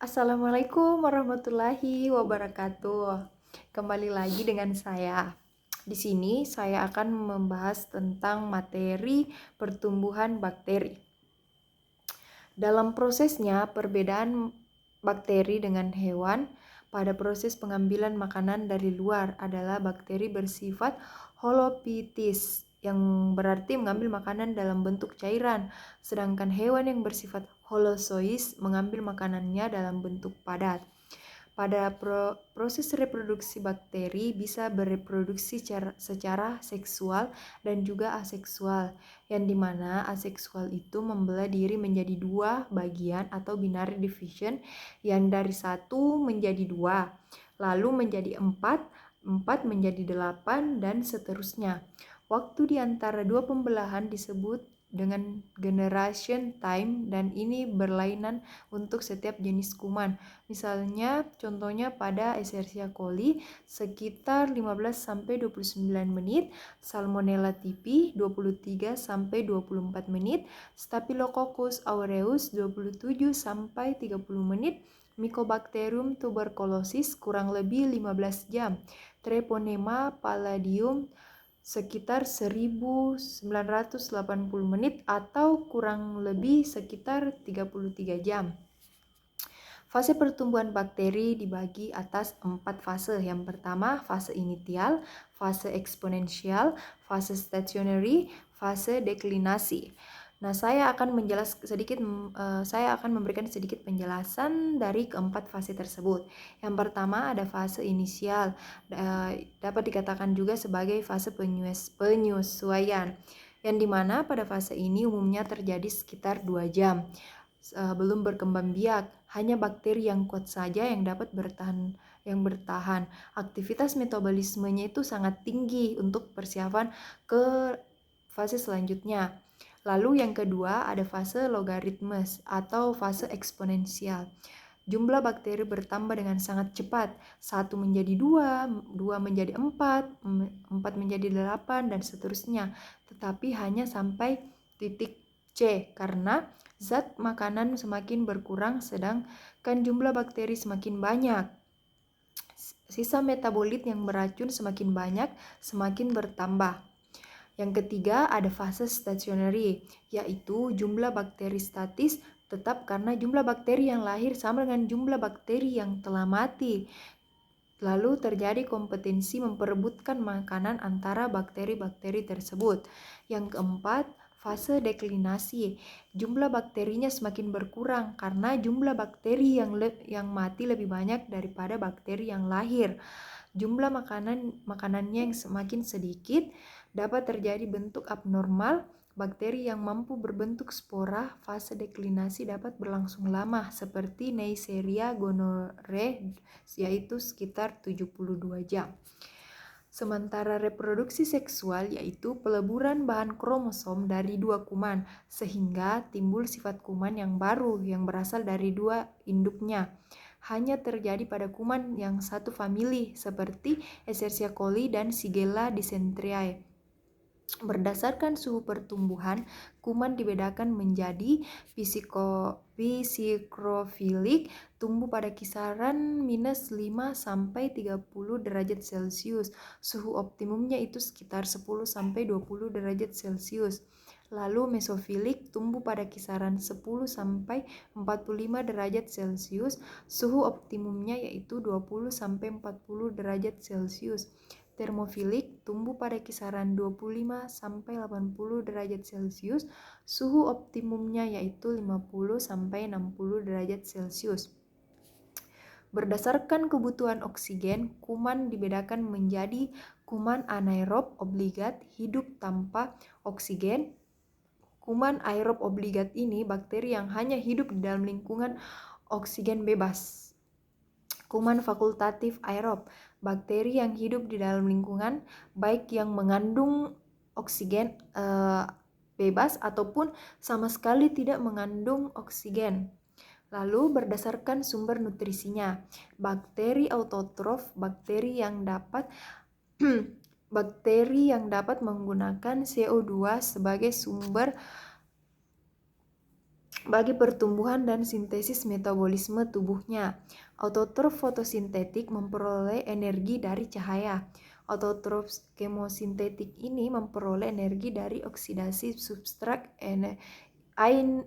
Assalamualaikum warahmatullahi wabarakatuh. Kembali lagi dengan saya. Di sini saya akan membahas tentang materi pertumbuhan bakteri. Dalam prosesnya, perbedaan bakteri dengan hewan pada proses pengambilan makanan dari luar adalah bakteri bersifat holofitis, yang berarti mengambil makanan dalam bentuk cairan, sedangkan hewan yang bersifat holozois mengambil makanannya dalam bentuk padat. Pada proses reproduksi bakteri bisa bereproduksi secara seksual dan juga aseksual, yang dimana aseksual itu membelah diri menjadi dua bagian atau binary division, yang dari satu menjadi dua, lalu menjadi empat, empat menjadi delapan, dan seterusnya. Waktu di antara dua pembelahan disebut dengan generation time, dan ini berlainan untuk setiap jenis kuman. Misalnya, contohnya pada Escherichia coli sekitar 15-29 menit, Salmonella typhi 23-24 menit, Staphylococcus aureus 27-30 menit, Mycobacterium tuberculosis kurang lebih 15 jam, Treponema palladium sekitar 1980 menit atau kurang lebih sekitar 33 jam. Fase pertumbuhan bakteri dibagi atas 4 fase. Yang pertama, fase initial, fase eksponensial, fase stationary, fase deklinasi. Nah, saya akan memberikan sedikit penjelasan dari keempat fase tersebut. Yang pertama ada fase inisial, dapat dikatakan juga sebagai fase penyesuaian, yang dimana pada fase ini umumnya terjadi sekitar 2 jam. Belum berkembang biak, hanya bakteri yang kuat saja yang dapat bertahan. Aktivitas metabolismenya itu sangat tinggi untuk persiapan ke fase selanjutnya. Lalu yang kedua ada fase logaritmes atau fase eksponensial. Jumlah bakteri bertambah dengan sangat cepat. 1 menjadi 2, 2 menjadi 4, 4 menjadi 8, dan seterusnya. Tetapi hanya sampai titik C, karena zat makanan semakin berkurang sedangkan jumlah bakteri semakin banyak. Sisa metabolit yang beracun semakin banyak, semakin bertambah. Yang ketiga ada fase stationary, yaitu jumlah bakteri statis tetap karena jumlah bakteri yang lahir sama dengan jumlah bakteri yang telah mati. Lalu terjadi kompetensi memperebutkan makanan antara bakteri-bakteri tersebut. Yang keempat, fase deklinasi. Jumlah bakterinya semakin berkurang karena jumlah bakteri yang mati lebih banyak daripada bakteri yang lahir. Jumlah makanannya yang semakin sedikit, dapat terjadi bentuk abnormal. Bakteri yang mampu berbentuk spora fase deklinasi dapat berlangsung lama seperti Neisseria gonorrhoeae, yaitu sekitar 72 jam. Sementara reproduksi seksual yaitu peleburan bahan kromosom dari dua kuman sehingga timbul sifat kuman yang baru yang berasal dari dua induknya. Hanya terjadi pada kuman yang satu famili seperti Escherichia coli dan Shigella dysenteriae. Berdasarkan suhu pertumbuhan, kuman dibedakan menjadi psikrofilik, tumbuh pada kisaran minus 5 sampai 30 derajat Celcius. Suhu optimumnya itu sekitar 10 sampai 20 derajat Celcius. Lalu mesofilik tumbuh pada kisaran 10 sampai 45 derajat Celcius. Suhu optimumnya yaitu 20 sampai 40 derajat Celcius. Termofilik tumbuh pada kisaran 25 sampai 80 derajat Celcius. Suhu optimumnya yaitu 50 sampai 60 derajat Celcius. Berdasarkan kebutuhan oksigen, kuman dibedakan menjadi kuman anaerob obligat hidup tanpa oksigen. Kuman aerob obligat ini bakteri yang hanya hidup di dalam lingkungan oksigen bebas. Kuman fakultatif aerob, bakteri yang hidup di dalam lingkungan baik yang mengandung oksigen bebas ataupun sama sekali tidak mengandung oksigen. Lalu berdasarkan sumber nutrisinya, bakteri autotrof, bakteri yang dapat menggunakan CO2 sebagai sumber bagi pertumbuhan dan sintesis metabolisme tubuhnya. Autotrof fotosintetik memperoleh energi dari cahaya. Autotrof kemosintetik ini memperoleh energi dari oksidasi substrat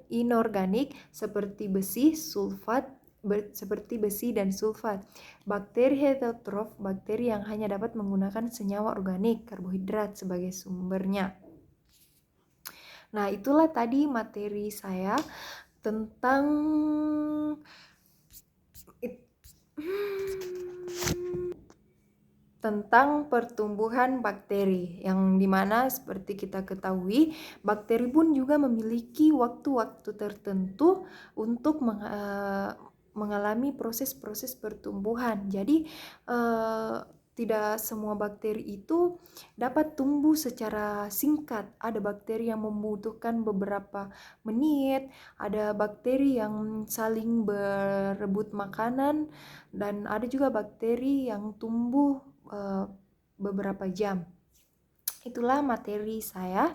inorganik seperti besi dan sulfat. Bakteri heterotrof, bakteri yang hanya dapat menggunakan senyawa organik, karbohidrat sebagai sumbernya. Nah, itulah tadi materi saya tentang pertumbuhan bakteri, yang dimana seperti kita ketahui bakteri pun juga memiliki waktu-waktu tertentu untuk mengalami proses-proses pertumbuhan. Jadi tidak semua bakteri itu dapat tumbuh secara singkat. Ada bakteri yang membutuhkan beberapa menit, ada bakteri yang saling berebut makanan, dan ada juga bakteri yang tumbuh beberapa jam. Itulah materi saya.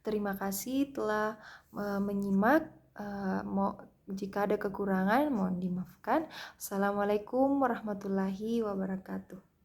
Terima kasih telah menyimak. Jika ada kekurangan mohon dimaafkan. Assalamualaikum warahmatullahi wabarakatuh.